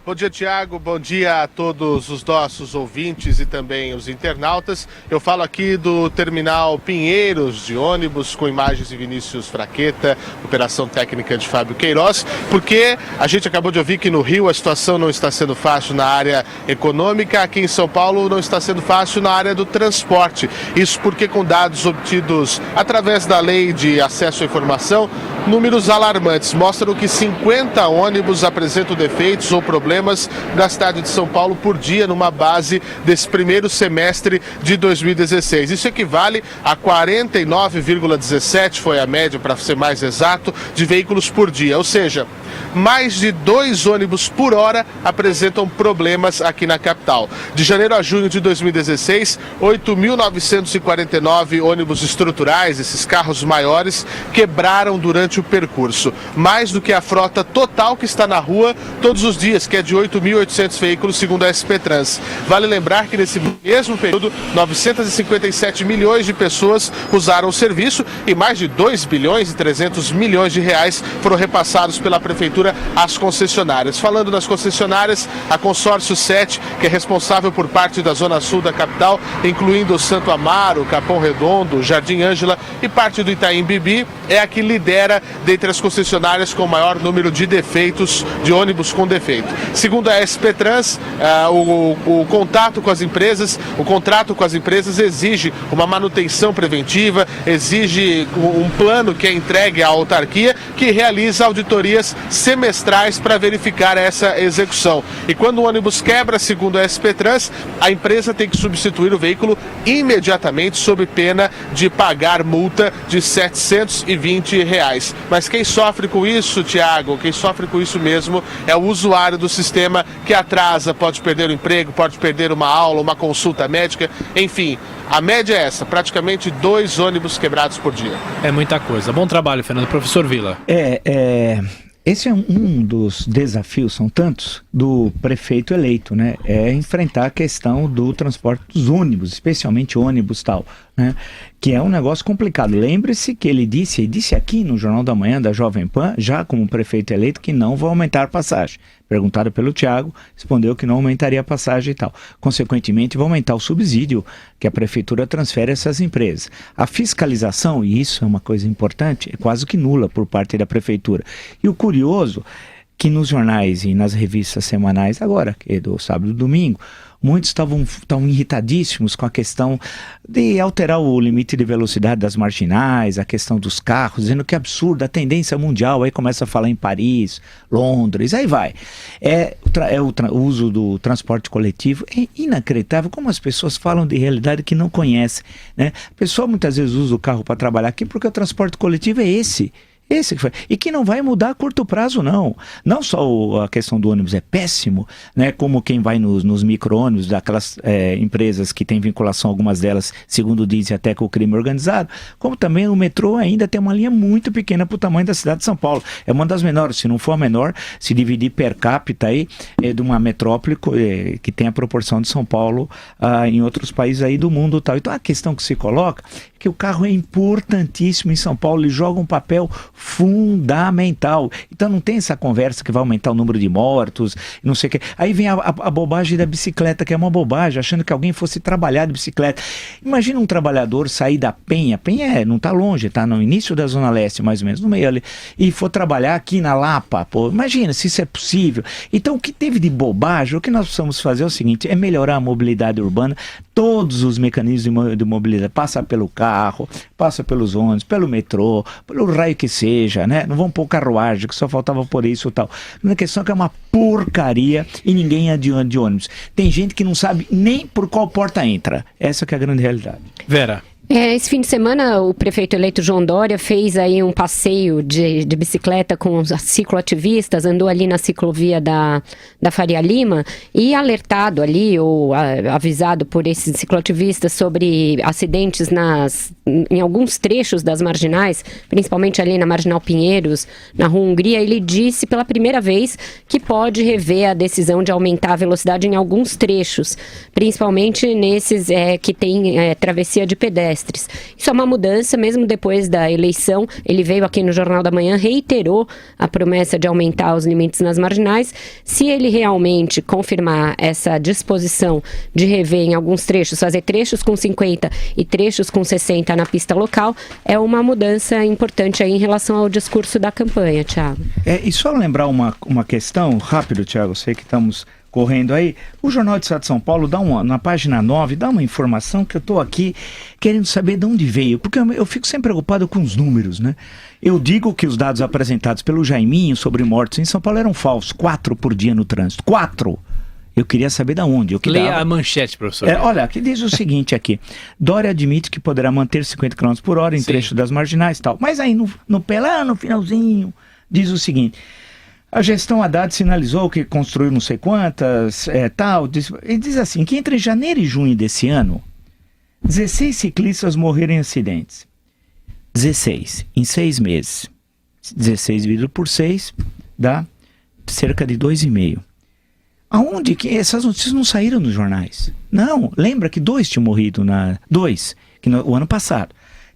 Bom dia, Tiago. Bom dia a todos os nossos ouvintes e também os internautas. Eu falo aqui do Terminal Pinheiros de ônibus, com imagens de Vinícius Fraqueta, operação técnica de Fábio Queiroz, porque a gente acabou de ouvir que no Rio a situação não está sendo fácil na área econômica, aqui em São Paulo não está sendo fácil na área do transporte. Isso porque, com dados obtidos através da Lei de Acesso à Informação, números alarmantes mostram que 50 ônibus apresentam defeitos ou problemas na cidade de São Paulo por dia, numa base desse primeiro semestre de 2016. Isso equivale a 49,17, foi a média, para ser mais exato, de veículos por dia. Ou seja, mais de 2 ônibus por hora apresentam problemas aqui na capital. De janeiro a junho de 2016, 8.949 ônibus estruturais, esses carros maiores, quebraram durante o percurso. Mais do que a frota total que está na rua todos os dias, que é de 8.800 veículos, segundo a SP Trans. Vale lembrar que nesse mesmo período, 957 milhões de pessoas usaram o serviço e mais de 2 bilhões e 300 milhões de reais foram repassados pela Prefeitura às concessionárias. Falando das concessionárias, a Consórcio 7, que é responsável por parte da Zona Sul da capital, incluindo Santo Amaro, Capão Redondo, Jardim Ângela e parte do Itaim Bibi, é a que lidera dentre as concessionárias com o maior número de defeitos, de ônibus com defeito. Segundo a SP Trans, o contrato com as empresas exige uma manutenção preventiva, exige um plano que é entregue à autarquia, que realiza auditorias semestrais para verificar essa execução. E quando o ônibus quebra, segundo a SP Trans, a empresa tem que substituir o veículo imediatamente, sob pena de pagar multa de R$720. Mas quem sofre com isso, Tiago, quem sofre com isso mesmo é o usuário do sistema, que atrasa, pode perder o emprego, pode perder uma aula, uma consulta médica, enfim. A média é essa, praticamente 2 ônibus quebrados por dia. É muita coisa. Bom trabalho, Fernando. Professor Vila. Esse é um dos desafios, são tantos, do prefeito eleito, né? É enfrentar a questão do transporte dos ônibus, especialmente ônibus e tal, né? Que é um negócio complicado. Lembre-se que ele disse aqui no Jornal da Manhã da Jovem Pan, já como prefeito eleito, que não vai aumentar a passagem. Perguntado pelo Tiago, respondeu que não aumentaria a passagem e tal. Consequentemente, vai aumentar o subsídio que a prefeitura transfere a essas empresas. A fiscalização, e isso é uma coisa importante, é quase que nula por parte da prefeitura. E o curioso que nos jornais e nas revistas semanais, agora, que é do sábado e domingo, muitos estavam irritadíssimos com a questão de alterar o limite de velocidade das marginais, a questão dos carros, dizendo que é absurdo, a tendência mundial, aí começa a falar em Paris, Londres, aí vai. O uso do transporte coletivo é inacreditável, como as pessoas falam de realidade que não conhecem, né? A pessoa muitas vezes usa o carro para trabalhar aqui porque o transporte coletivo é esse que foi. E que não vai mudar a curto prazo, não. Não só a questão do ônibus é péssimo, né? Como quem vai nos micro-ônibus, daquelas empresas que têm vinculação, algumas delas, segundo dizem, até com o crime organizado, como também o metrô ainda tem uma linha muito pequena para o tamanho da cidade de São Paulo. É uma das menores, se não for a menor, se dividir per capita aí, de uma metrópole que tem a proporção de São Paulo em outros países aí do mundo tal. Então a questão que se coloca é que o carro é importantíssimo em São Paulo, ele joga um papel fundamental. Então não tem essa conversa que vai aumentar o número de mortos, não sei o que. Aí vem a bobagem da bicicleta, que é uma bobagem, achando que alguém fosse trabalhar de bicicleta. Imagina um trabalhador sair da Penha, não está longe, está no início da Zona Leste, mais ou menos, no meio ali, e for trabalhar aqui na Lapa, pô, imagina se isso é possível. Então o que teve de bobagem, o que nós precisamos fazer é o seguinte, é melhorar a mobilidade urbana, todos os mecanismos de mobilidade, passa pelo carro, passa pelos ônibus, pelo metrô, pelo raio que seja, né? Não vão pôr carruagem, que só faltava por isso e tal. A questão é que é uma porcaria e ninguém é de ônibus. Tem gente que não sabe nem por qual porta entra. Essa que é a grande realidade. Vera. Esse fim de semana o prefeito eleito João Dória fez aí um passeio de bicicleta com os cicloativistas, andou ali na ciclovia da Faria Lima e alertado ali, ou avisado por esses cicloativistas sobre acidentes em alguns trechos das marginais, principalmente ali na Marginal Pinheiros, na Rua Hungria. Ele disse pela primeira vez que pode rever a decisão de aumentar a velocidade em alguns trechos, principalmente nesses que tem travessia de pedestres. pedestres. Isso é uma mudança, mesmo depois da eleição, ele veio aqui no Jornal da Manhã, reiterou a promessa de aumentar os limites nas marginais. Se ele realmente confirmar essa disposição de rever em alguns trechos, fazer trechos com 50 e trechos com 60 na pista local, é uma mudança importante aí em relação ao discurso da campanha, Thiago. E só lembrar uma questão, rápido, Thiago, sei que estamos correndo aí. O Jornal de Estado de São Paulo, na página 9, dá uma informação que eu estou aqui querendo saber de onde veio, porque eu fico sempre preocupado com os números, né? Eu digo que os dados apresentados pelo Jaiminho sobre mortes em São Paulo eram falsos, 4 por dia no trânsito, 4! Eu queria saber de onde. Leia a manchete, professor. Olha, aqui diz o seguinte aqui. Dória admite que poderá manter 50 km por hora em trecho das marginais e tal. Mas aí no finalzinho, diz o seguinte. A gestão Haddad sinalizou que construiu não sei quantas, tal. Ele diz assim, que entre janeiro e junho desse ano, 16 ciclistas morreram em acidentes. 16, em 6 meses. 16 dividido por 6 dá cerca de 2,5. Aonde que essas notícias não saíram nos jornais? Não, lembra que 2 tinham morrido o ano passado.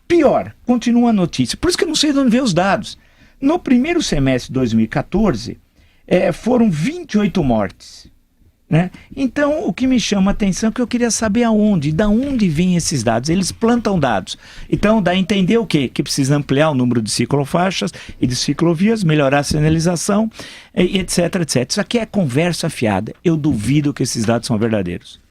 Pior, continua a notícia. Por isso que eu não sei de onde veio os dados. No primeiro semestre de 2014, foram 28 mortes. Né? Então, o que me chama a atenção é que eu queria saber da onde vêm esses dados. Eles plantam dados. Então, dá a entender o quê? Que precisa ampliar o número de ciclofaixas e de ciclovias, melhorar a sinalização, etc, etc. Isso aqui é conversa fiada. Eu duvido que esses dados são verdadeiros.